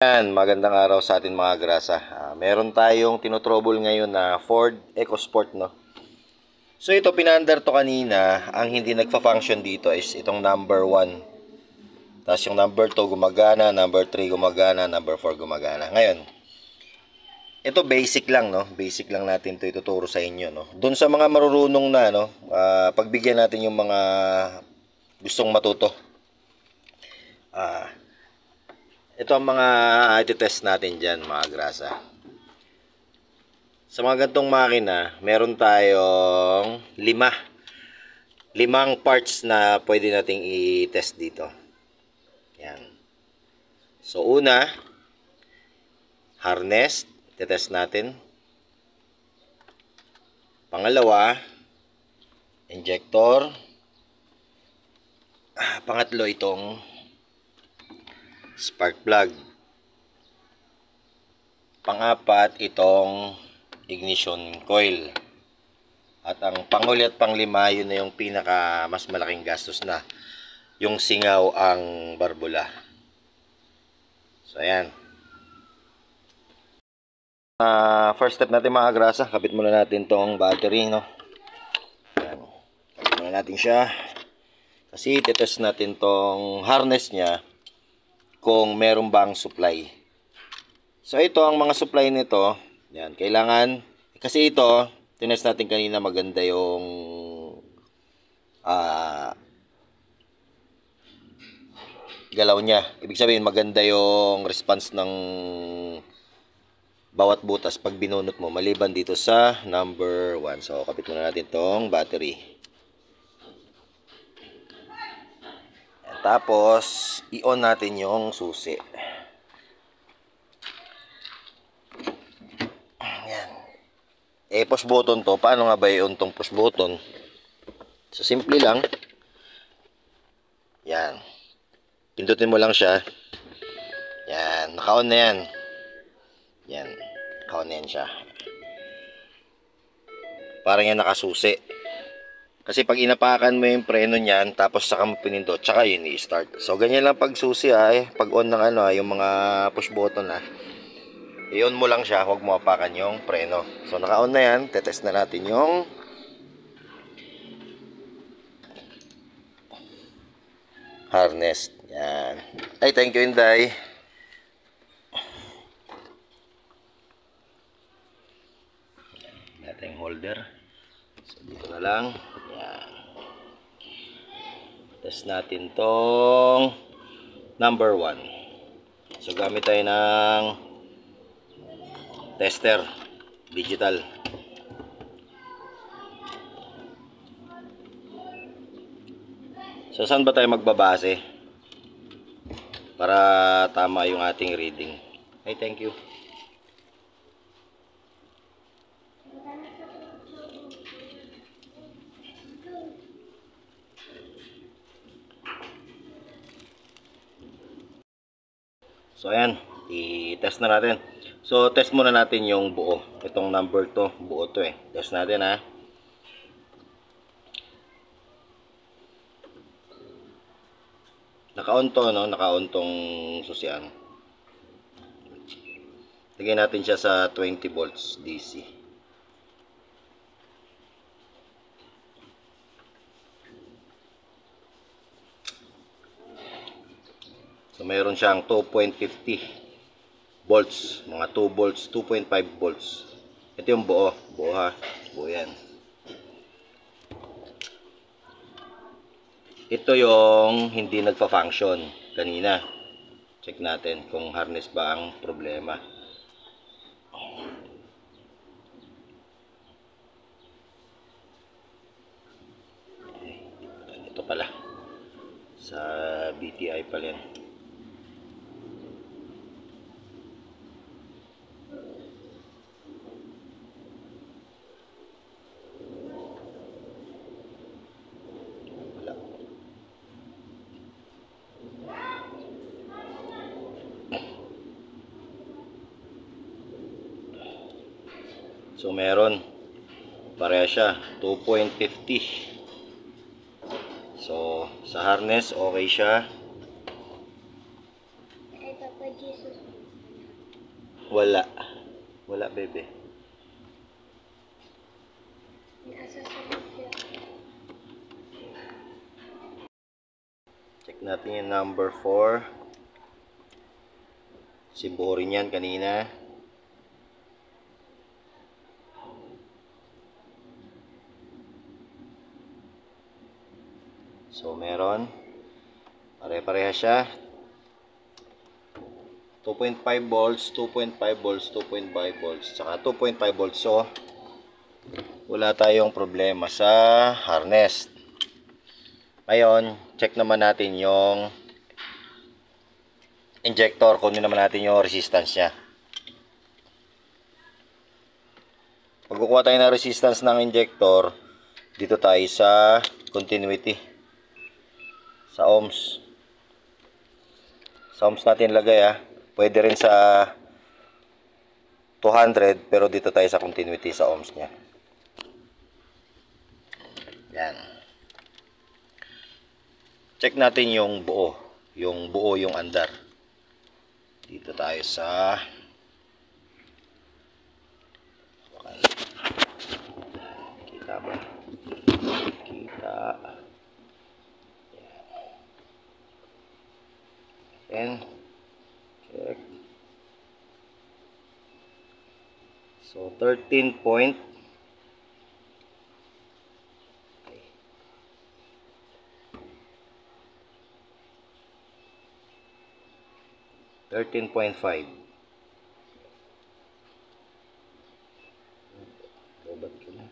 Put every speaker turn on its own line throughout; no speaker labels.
Magandang araw sa atin mga grasa. Meron tayong tinotrouble ngayon na Ford EcoSport, no? So ito pinaandar to kanina. Ang hindi nagfa-function dito is itong number 1. Tapos yung number 2 gumagana, number 3 gumagana, number 4 gumagana. Ngayon, ito basic lang, no? Basic lang natin to ituturo sa inyo, no? Doon sa mga marurunong na, no? Pagbigyan natin yung mga gustong matuto. Ito ang mga iti-test natin dyan mga grasa. Sa mga gantong makina, meron tayong limang parts na pwede nating i-test dito. Yan. So una, harness, i-test natin. Pangalawa, injector. Pangatlo itong spark plug. Pang-apat itong ignition coil. At ang panghuli at panglima, yun na yung pinaka mas malaking gastos na, yung singaw ang barbula. So ayan. First step natin mga grasa, kabit muna natin tong battery, no? Ayan. Kabit muna natin siya. Kasi titest natin tong harness niya kung meron bang supply. So ito ang mga supply nito. Yan, kailangan kasi ito, tinest natin kanina, maganda yung galaw niya. Ibig sabihin maganda yung response ng bawat butas pag binunot mo, maliban dito sa number 1. So kapit muna natin tong battery. Tapos, i-on natin yung susi. Ayan. Push button to. Paano nga ba i-on tong push button? So, simple lang. Yan. Pindutin mo lang siya. Yan. Naka-on na yan. Yan. Naka-on na yan siya. Parang yan nakasusi. Kasi pag inapakan mo yung preno niyan, tapos saka mo pinindot, tsaka yun i-start. So, ganyan lang pag susi pag on ng yung mga push button i-on mo lang siya, huwag mo apakan yung preno. So, naka-on na yan, tetest na natin yung harness. Yan. Ay, thank you, Inday. Natin holder. So, dito na lang. Yan. Test natin tong number 1. So, gamit tayo ng tester. Digital. So, saan ba tayo magbabase? Para tama yung ating reading. Ay, thank you. So ayan, i-test na natin. So test muna natin yung buo. Itong number 2, buo to Test natin Naka-on to, no? Naka-on tong susian. Lagyan natin siya sa 20 volts DC. So mayroon siyang 2.50 volts, mga 2 volts, 2.5 volts. Ito yung buo, buo yan. Ito yung hindi nagfa-function kanina. Check natin kung harness ba ang problema. Ito pala. Sa BTI pala yan. So meron pareha siya 2.50. So sa harness okay siya.
Ito po
Wala. Wala, bebe. Check natin yung number 4. Sibuho rin yan kanina. So, meron. Pare-pareha siya. 2.5 volts, 2.5 volts, 2.5 volts, saka 2.5 volts. So, wala tayong problema sa harness. Ngayon, check naman natin yung injector, kunin naman natin yung resistance niya. Pag kukuha tayo ng resistance ng injector, dito tayo sa continuity, sa ohms. Sa ohms natin lagay Pwede rin sa 200, pero dito tayo sa continuity, sa ohms niya. Yan. Check natin yung buo. Yung buo yung andar. Dito tayo sa kita ba? Kita. Yan. Check. So 13 point. Okay. 13.5. Babat ka na.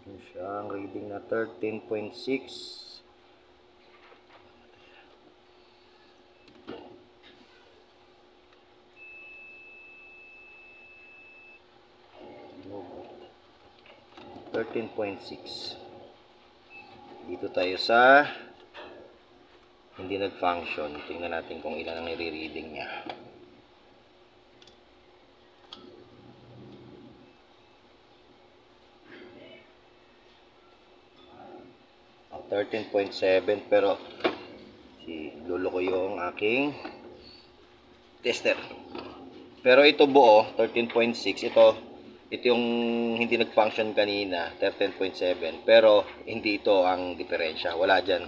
Meron siyang reading na 13.6. Dito tayo sa hindi nag-function. Tingnan natin kung ilan ang nire-reading niya. Oh, 13.7, pero lolo ko yung aking tester. Pero ito buo 13.6. Ito yung hindi nag-function kanina, 13.7. Pero hindi ito ang diferensya. Wala dyan.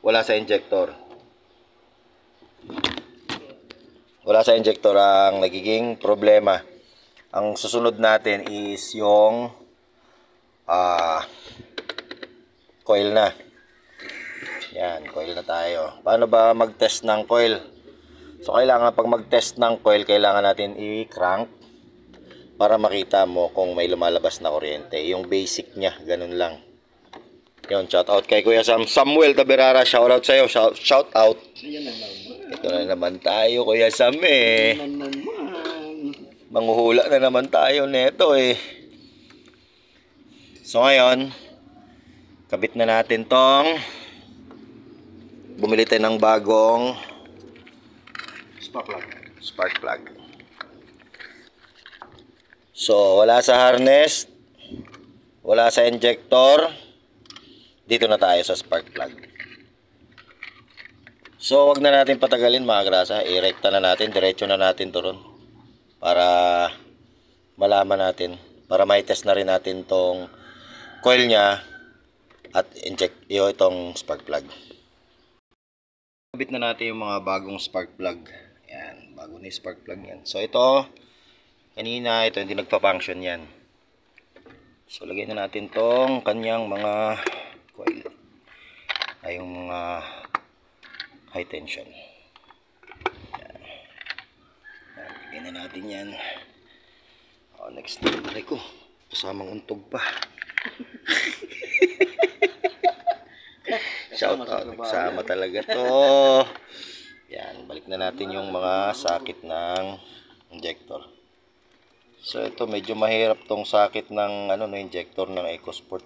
Wala sa injector. Wala sa injector ang nagiging problema. Ang susunod natin is yung coil na. Yan, coil na tayo. Paano ba mag-test ng coil? So, kailangan pag mag-test ng coil, kailangan natin i-crank para makita mo kung may lumalabas na kuryente. Yung basic niya, ganun lang. Yun, shout out kay Kuya Samuel Taberara. Shout out sa'yo. Shout out. Ito na naman tayo, Kuya Sam Manghuhula na naman tayo neto So ngayon, kabit na natin tong bumili tayo ng bagong spark plug. So, wala sa harness, wala sa injector. Dito na tayo sa spark plug. So, wag na natin patagalin mga grasa. I-rekta na natin, diretso na natin to ron. Para malaman natin, para mai-test na rin natin tong coil niya at inject itong spark plug. Kabit na natin yung mga bagong spark plug. Yan, bago na yung spark plug yan. So, ito kanina, ito hindi nagpa-function yan. So, lagay na natin tong kanyang mga coil. Ay, yung mga high tension. Yan. Lagay na natin yan. Next na. Ay ko, kasamang untog pa. Shout out. Nagsama talaga to. Yan, balik na natin yung mga sakit ng injector. So ito medyo mahirap tong sakit ng injector ng EcoSport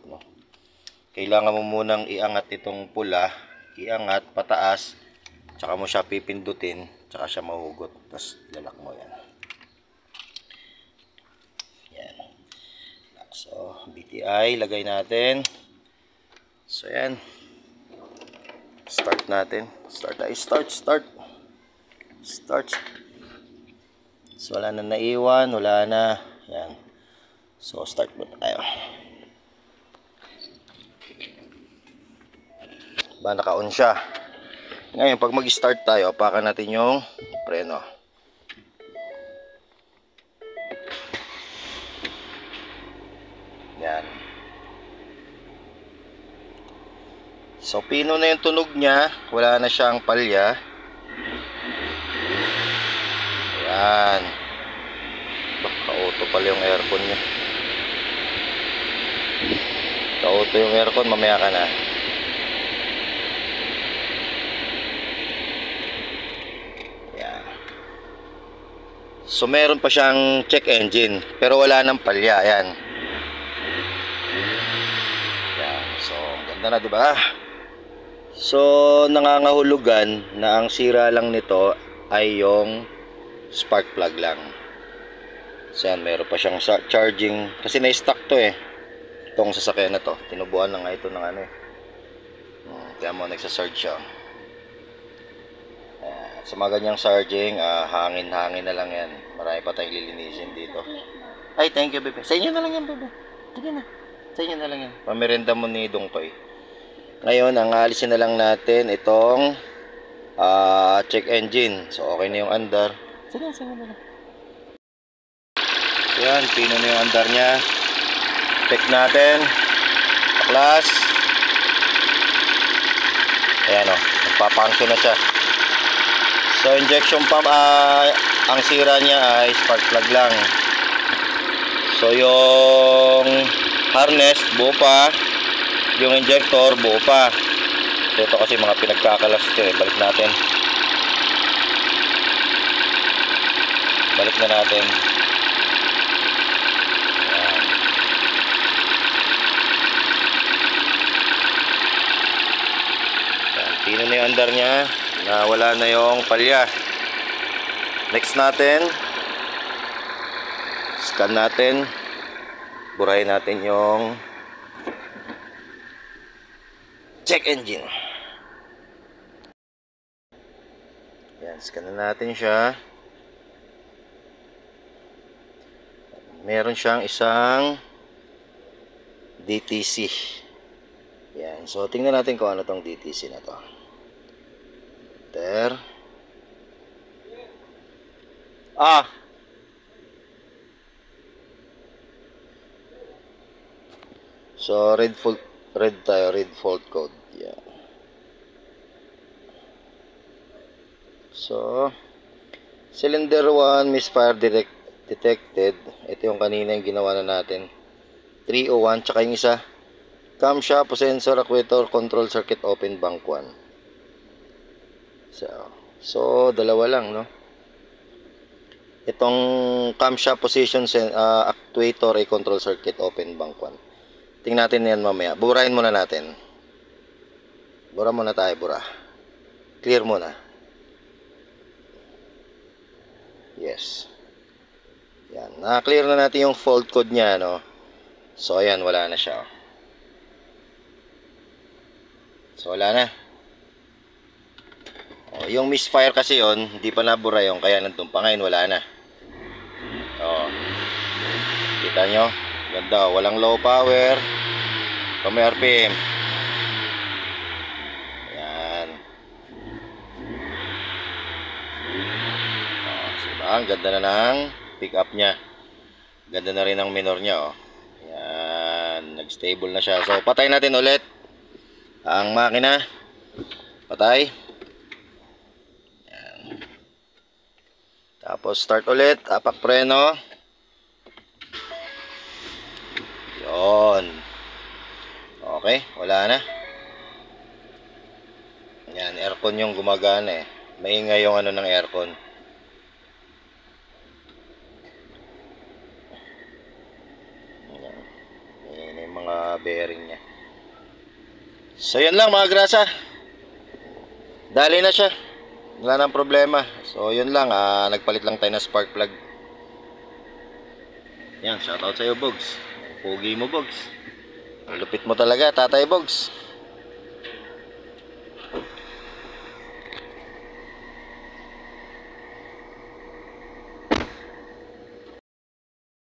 Kailangan mo munang iangat itong pula, iangat pataas, tsaka mo siya pipindutin, tsaka siya mahugot. Tapos lalak mo yan. Yan. So BTI lagay natin. So yan. Start natin. Start. So, wala na naiwan. Wala na. Yan. So, start muna tayo. Naka-on siya. Ngayon, pag mag-start tayo, apakan natin yung preno. Yan. So, pino na yung tunog niya. Wala na siyang palya. Yan. Ka-auto pala yung aircon niya. Ka-auto yung aircon, mamaya ka na. Yan. So, meron pa siyang check engine, pero wala nang palya. Yan. Yan. So, ganda na, diba? So, nangangahulugan na ang sira lang nito ay yung spark plug lang. So yan, meron pa siyang charging kasi na-stock to eh. Itong sasakyan na to, tinubuan na nga ito ng ano eh. Kaya mo nagsa-surge siya. Sa mga ganyang charging, hangin-hangin na lang yan. Marami pa tayong lilinisin dito. Ay, thank you, bebe. Sa inyo na lang yan, bebe. Sige na. Sa inyo na lang yan. Pamerenda mo ni Dongtoy. Ngayon, ang alisin na lang natin itong check engine. So, okay na yung andar. Sige na lang. Yan, pino na yung andar niya. Check natin. Paklas. Ayan o, nagpapunction na siya. So, injection pump, ang sira niya ay spark plug lang. So, yung harness, buo pa. Yung injector, buo pa. So, ito kasi mga pinagkakalas ito eh. Balik natin. Balik na natin. Pino na yung andar niya na wala na yung palya. Next natin, scan natin, burahin natin yung check engine. Yan, scan na natin siya. Meron siyang isang DTC. Yan, so tingnan natin kung ano tong DTC na to. There. So red fault code. Yeah. So cylinder 1 misfire detected. Ito yung kanina yung ginawa na natin. 301 tsaka yung isa camshaft sensor actuator control circuit open bank 1. So dalawa lang, no? Itong camshaft position actuator ay control circuit open bank 1. Tingnan natin yan mamaya. Burahin muna natin. Bura muna tayo, bura. Clear muna. Yes. Yan. Na-clear na natin yung fault code niya, no? So ayan, wala na siya. So wala na. Yung misfire kasi yon, hindi pa nabura yung kaya nandun pa. Ngayon wala na. Kita nyo? Ganda, walang low power. May RPM. Yan. Diba? Ang ganda na ng pick up nya. Ganda na rin ang minor nya. Yan. Nag-stable na siya. So patay natin ulit ang makina. Patay. Tapos start ulit, apak preno. Yon. Okay, wala na. Yan, aircon yung gumagana eh. Maingay yung ano ng aircon. Yan yung mga bearing niya. So yun lang mga grasa. Dali na siya. Wala nang problema. So yun lang, nagpalit lang tayo ng spark plug. Yan, shoutout sa iyo, Bogs. Pugi mo, Bogs. Lupit mo talaga, Tatay Bogs.